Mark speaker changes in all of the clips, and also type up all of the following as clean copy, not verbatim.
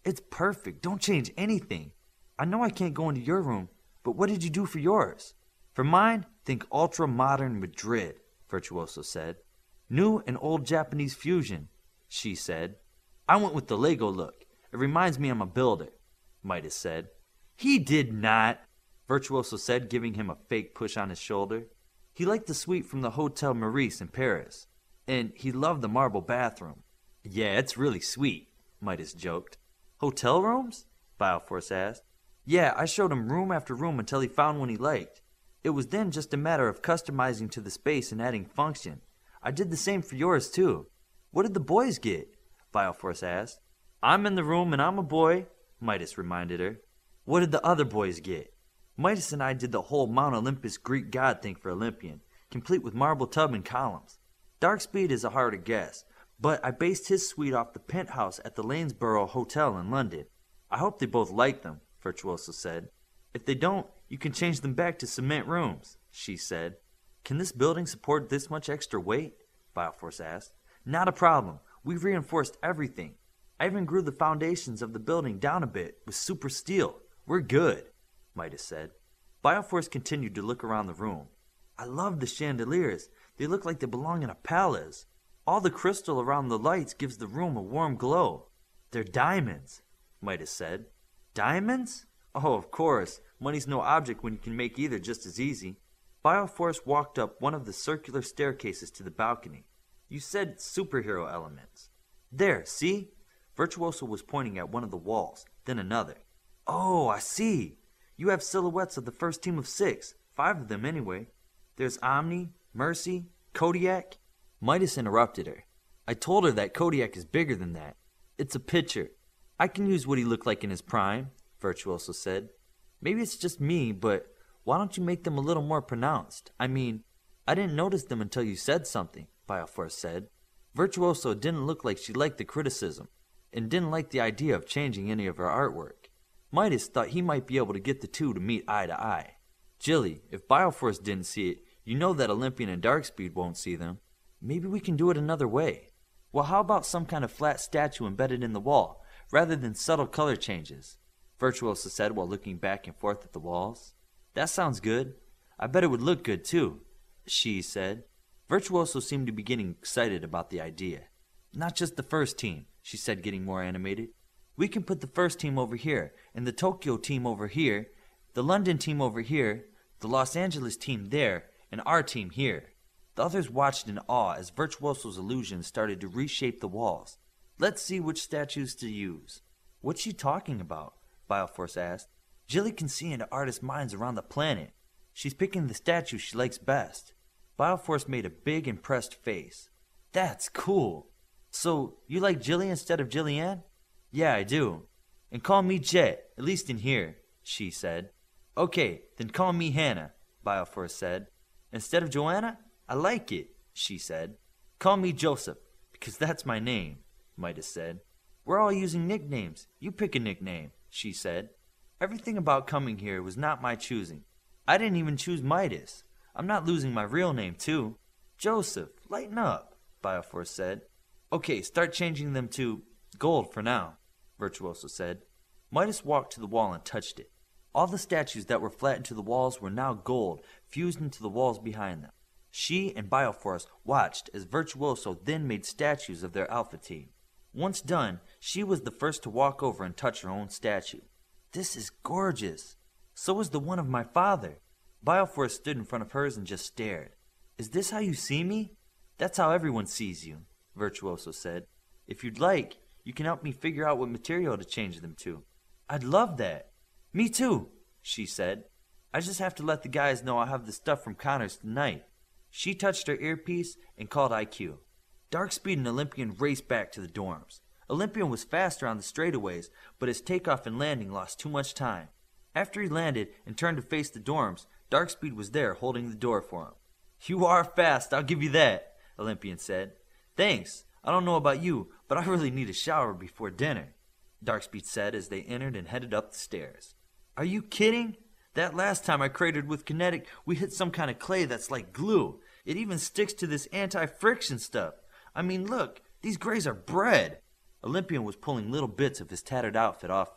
Speaker 1: It's perfect. Don't change anything. I know I can't go into your room, but what did you do for yours? For mine, think ultra-modern Madrid, Virtuoso said. New and old Japanese fusion, she said. I went with the Lego look. It reminds me I'm a builder, Midas said. He did not, Virtuoso said, giving him a fake push on his shoulder. He liked the suite from the Hotel Meurice in Paris, and he loved the marble bathroom. Yeah, it's really sweet, Midas joked. Hotel rooms? Bioforce asked. Yeah, I showed him room after room until he found one he liked. It was then just a matter of customizing to the space and adding function. I did the same for yours too. What did the boys get? Bioforce asked. I'm in the room and I'm a boy, Midas reminded her. What did the other boys get? Midas and I did the whole Mount Olympus Greek god thing for Olympian, complete with marble tub and columns. Darkspeed is a harder guess, but I based his suite off the penthouse at the Lanesborough Hotel in London. I hope they both like them, Virtuoso said. If they don't, you can change them back to cement rooms, she said. Can this building support this much extra weight? Bioforce asked. Not a problem. We've reinforced everything. I even grew the foundations of the building down a bit with super steel. We're good, Midas said. Bioforce continued to look around the room. I love the chandeliers. They look like they belong in a palace. All the crystal around the lights gives the room a warm glow. They're diamonds, Midas said. Diamonds? Oh, of course. Money's no object when you can make either just as easy. Bioforce walked up one of the circular staircases to the balcony. You said superhero elements. There, see? Virtuoso was pointing at one of the walls, then another. Oh, I see. You have silhouettes of the first team of 6, 5 of them anyway. There's Omni, Mercy, Kodiak. Midas interrupted her. I told her that Kodiak is bigger than that. It's a picture. I can use what he looked like in his prime, Virtuoso said. Maybe it's just me, but why don't you make them a little more pronounced? I mean, I didn't notice them until you said something, Bioforce said. Virtuoso didn't look like she liked the criticism, and didn't like the idea of changing any of her artwork. Midas thought he might be able to get the two to meet eye to eye. Jilly, if Bioforce didn't see it, you know that Olympian and Darkspeed won't see them. Maybe we can do it another way. Well, how about some kind of flat statue embedded in the wall, rather than subtle color changes? Virtuoso said while looking back and forth at the walls. That sounds good. I bet it would look good too, she said. Virtuoso seemed to be getting excited about the idea. Not just the first team, she said, getting more animated. We can put the first team over here, and the Tokyo team over here, the London team over here, the Los Angeles team there, and our team here. The others watched in awe as Virtuoso's illusions started to reshape the walls. Let's see which statues to use. What's she talking about? Bioforce asked. Jilly can see into artists' minds around the planet. She's picking the statue she likes best. Bioforce made a big, impressed face. That's cool. So, you like Jilly instead of Jillian? Yeah, I do. And call me Jet, at least in here, she said. Okay, then call me Hannah, Bioforce said. Instead of Joanna? I like it, she said. Call me Joseph, because that's my name, Midas said. We're all using nicknames. You pick a nickname, she said. Everything about coming here was not my choosing. I didn't even choose Midas. I'm not losing my real name, too. Joseph, lighten up, Bioforce said. Okay, start changing them to gold for now, Virtuoso said. Midas walked to the wall and touched it. All the statues that were flattened to the walls were now gold, fused into the walls behind them. She and Bioforce watched as Virtuoso then made statues of their alpha team. Once done, she was the first to walk over and touch her own statue. This is gorgeous. So is the one of my father. Bioforce stood in front of hers and just stared. Is this how you see me? That's how everyone sees you, Virtuoso said. If you'd like, you can help me figure out what material to change them to. I'd love that. Me too, she said. I just have to let the guys know I'll have the stuff from Connors tonight. She touched her earpiece and called IQ. Darkspeed and Olympian raced back to the dorms. Olympian was faster on the straightaways, but his takeoff and landing lost too much time. After he landed and turned to face the dorms, Darkspeed was there holding the door for him. You are fast, I'll give you that, Olympian said. Thanks. I don't know about you, but I really need a shower before dinner, Darkspeed said as they entered and headed up the stairs. Are you kidding? That last time I cratered with kinetic, we hit some kind of clay that's like glue. It even sticks to this anti-friction stuff. I mean, look, these grays are bread. Olympian was pulling little bits of his tattered outfit off.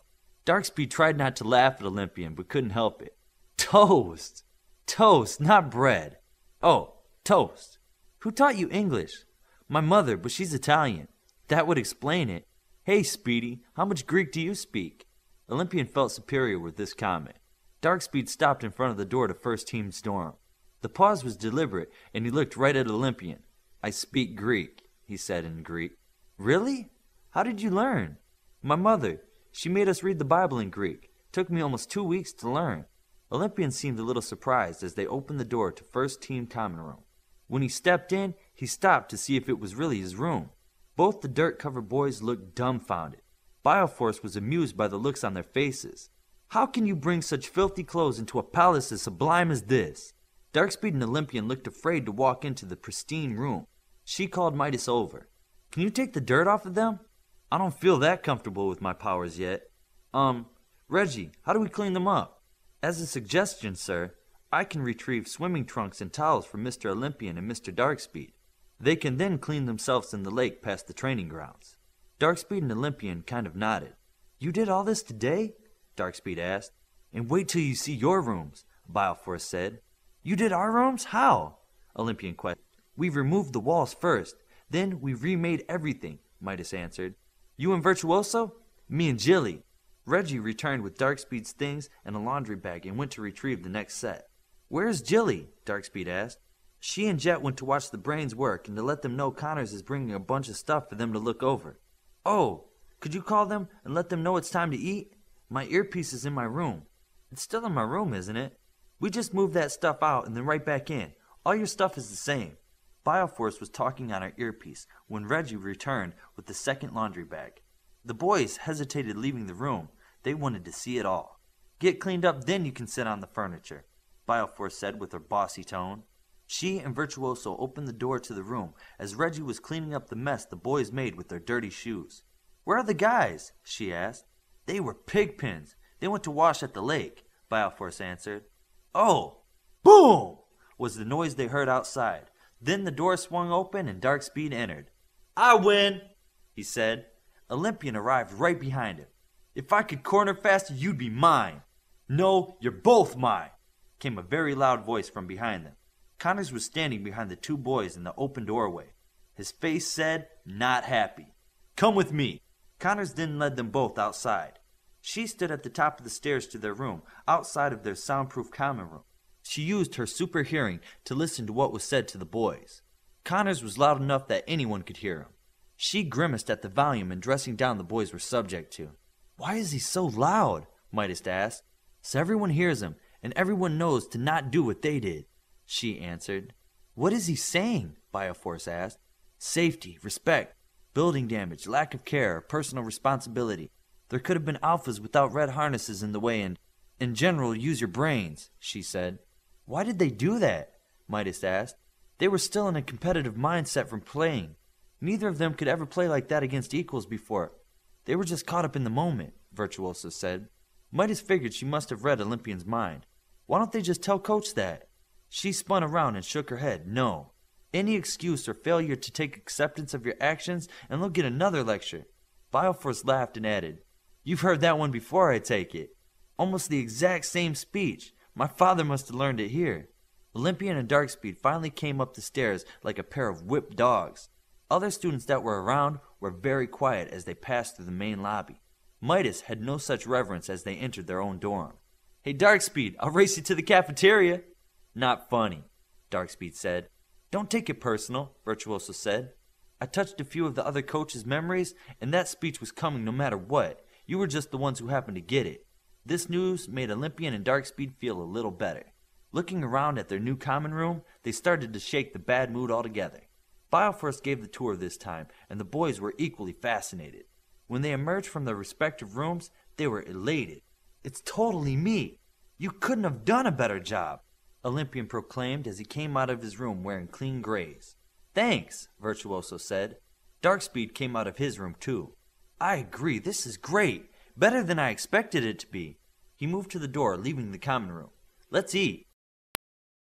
Speaker 1: Darkspeed tried not to laugh at Olympian, but couldn't help it. Toast! Toast, not bread. Oh, toast. Who taught you English? My mother, but she's Italian. That would explain it. Hey, Speedy, how much Greek do you speak? Olympian felt superior with this comment. Darkspeed stopped in front of the door to first team's dorm. The pause was deliberate, and he looked right at Olympian. I speak Greek, he said in Greek. Really? How did you learn? My mother. She made us read the Bible in Greek. Took me almost 2 weeks to learn. Olympian seemed a little surprised as they opened the door to first team common room. When he stepped in, he stopped to see if it was really his room. Both the dirt-covered boys looked dumbfounded. Bioforce was amused by the looks on their faces. How can you bring such filthy clothes into a palace as sublime as this? Darkspeed and Olympian looked afraid to walk into the pristine room. She called Midas over. Can you take the dirt off of them? I don't feel that comfortable with my powers yet. Reggie, how do we clean them up? As a suggestion, sir, I can retrieve swimming trunks and towels from Mr. Olympian and Mr. Darkspeed. They can then clean themselves in the lake past the training grounds. Darkspeed and Olympian kind of nodded. You did all this today? Darkspeed asked. And wait till you see your rooms, Bioforce said. You did our rooms? How? Olympian questioned. We removed the walls first, then we remade everything, Midas answered. You and Virtuoso? Me and Jilly. Reggie returned with Darkspeed's things and a laundry bag and went to retrieve the next set. Where's Jilly? Darkspeed asked. She and Jet went to watch the brains work and to let them know Connors is bringing a bunch of stuff for them to look over. Oh, could you call them and let them know it's time to eat? My earpiece is in my room. It's still in my room, isn't it? We just moved that stuff out and then right back in. All your stuff is the same. Bioforce was talking on her earpiece when Reggie returned with the second laundry bag. The boys hesitated leaving the room. They wanted to see it all. Get cleaned up, then you can sit on the furniture, Bioforce said with her bossy tone. She and Virtuoso opened the door to the room as Reggie was cleaning up the mess the boys made with their dirty shoes. Where are the guys? She asked. They were pigpens. They went to wash at the lake, Bioforce answered. Oh! Boom! Was the noise they heard outside. Then the door swung open and Darkspeed entered. I win, he said. Olympian arrived right behind him. If I could corner faster, you'd be mine. No, you're both mine, came a very loud voice from behind them. Connors was standing behind the two boys in the open doorway. His face said, not happy. Come with me. Connors then led them both outside. She stood at the top of the stairs to their room, outside of their soundproof common room. She used her super hearing to listen to what was said to the boys. Connors was loud enough that anyone could hear him. She grimaced at the volume and dressing down the boys were subject to. Why is he so loud? Midas asked. So everyone hears him, and everyone knows to not do what they did, she answered. What is he saying? Bioforce asked. Safety, respect, building damage, lack of care, personal responsibility. There could have been alphas without red harnesses in the way and, in general, use your brains, she said. Why did they do that? Midas asked. They were still in a competitive mindset from playing. Neither of them could ever play like that against equals before. They were just caught up in the moment, Virtuoso said. Midas figured she must have read Olympian's mind. Why don't they just tell Coach that? She spun around and shook her head. No. Any excuse or failure to take acceptance of your actions and they'll get another lecture. Bioforce laughed and added, You've heard that one before, I take it. Almost the exact same speech. My father must have learned it here. Olympian and Darkspeed finally came up the stairs like a pair of whipped dogs. Other students that were around were very quiet as they passed through the main lobby. Midas had no such reverence as they entered their own dorm. Hey Darkspeed, I'll race you to the cafeteria. Not funny, Darkspeed said. Don't take it personal, Virtuoso said. I touched a few of the other coaches' memories, and that speech was coming no matter what. You were just the ones who happened to get it. This news made Olympian and Darkspeed feel a little better. Looking around at their new common room, they started to shake the bad mood altogether. Bioforce gave the tour this time, and the boys were equally fascinated. When they emerged from their respective rooms, they were elated. It's totally me. You couldn't have done a better job, Olympian proclaimed as he came out of his room wearing clean grays. Thanks, Virtuoso said. Darkspeed came out of his room too. I agree, this is great. Better than I expected it to be. He moved to the door, leaving the common room. Let's eat.